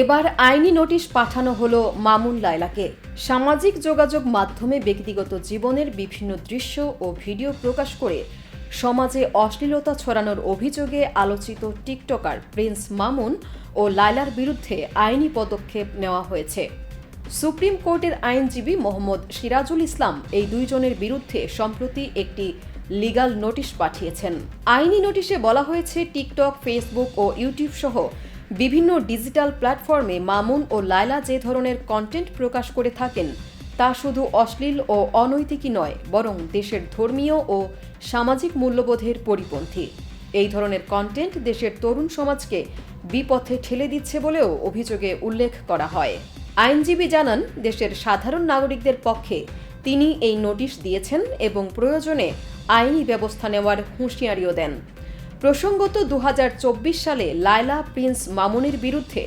এবার আইনি নোটিশ পাঠানো হলো মামুন লায়লাকে। সামাজিক যোগাযোগ মাধ্যমে ব্যক্তিগত জীবনের বিভিন্ন দৃশ্য ও ভিডিও প্রকাশ করে সমাজে অশ্লীলতা ছড়ানোর অভিযোগে আলোচিত টিকটকার প্রিন্স মামুন ও লায়লার বিরুদ্ধে আইনি পদক্ষেপ নেওয়া হয়েছে। সুপ্রিম কোর্টের আইনজীবী মোহাম্মদ সিরাজুল ইসলাম এই দুইজনের বিরুদ্ধে সম্প্রতি একটি লিগ্যাল নোটিশ পাঠিয়েছেন। আইনি নোটিশে বলা হয়েছে, টিকটক, ফেসবুক ও ইউটিউব সহ বিভিন্ন ডিজিটাল প্ল্যাটফর্মে মামুন ও লায়লা যে ধরনের কন্টেন্ট প্রকাশ করে থাকেন তা শুধু অশ্লীল ও অনৈতিকই নয়, বরং দেশের ধর্মীয় ও সামাজিক মূল্যবোধের পরিপন্থী। এই ধরনের কন্টেন্ট দেশের তরুণ সমাজকে বিপথে ঠেলে দিচ্ছে বলেও অভিযোগে উল্লেখ করা হয়। আইনজীবী জানান, দেশের সাধারণ নাগরিকদের পক্ষে তিনি এই নোটিশ দিয়েছেন এবং প্রয়োজনে আইনি ব্যবস্থা নেওয়ার হুঁশিয়ারিও দেন। প্রসঙ্গত ২০২৪ সালে লায়লা প্রিন্স মামুনের বিরুদ্ধে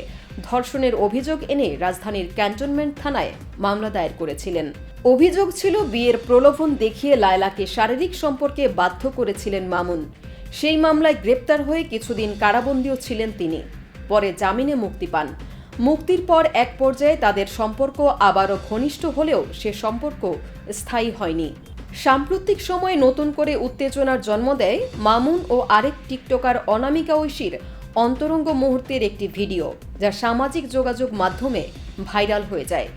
ধর্ষণের অভিযোগ এনে রাজধানীর ক্যান্টনমেন্ট থানায় মামলা দায়ের করেছিলেন। অভিযোগ ছিল, বিয়ের প্রলোভন দেখিয়ে লায়লাকে শারীরিক সম্পর্কে বাধ্য করেছিলেন মামুন। সেই মামলায় গ্রেপ্তার হয়ে কিছুদিন কারাবন্দীও ছিলেন তিনি। পরে জামিনে মুক্তি পান। মুক্তির পর এক পর্যায়ে তাদের সম্পর্ক আবারও ঘনিষ্ঠ হলেও সে সম্পর্ক স্থায়ী হয়নি। সাম্প্রতিক সময়ে নতুন করে উত্তেজনার জন্ম দেয় মামুন ও আরেক টিকটকার অনামিকা ঐশীর অন্তরঙ্গ মুহূর্তের একটি ভিডিও, যা সামাজিক যোগাযোগ মাধ্যমে ভাইরাল হয়ে যায়।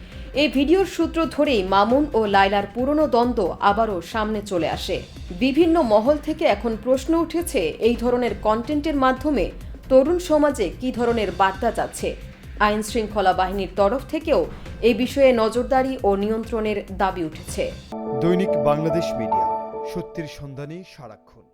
এই ভিডিওর সূত্র ধরেই মামুন ও লায়লার পুরনো দ্বন্দ্ব আবারও সামনে চলে আসে। বিভিন্ন মহল থেকে এখন প্রশ্ন উঠেছে, এই ধরনের কন্টেন্টের মাধ্যমে তরুণ সমাজে কী ধরনের বার্তা যাচ্ছে। আইন শৃঙ্খলা বাহিনীর তরফ থেকেও এই বিষয়ে নজরদারি ও নিয়ন্ত্রণের দাবি উঠেছে। দৈনিক বাংলাদেশ মিডিয়া, সত্যের সন্ধানে সারাক্ষণ।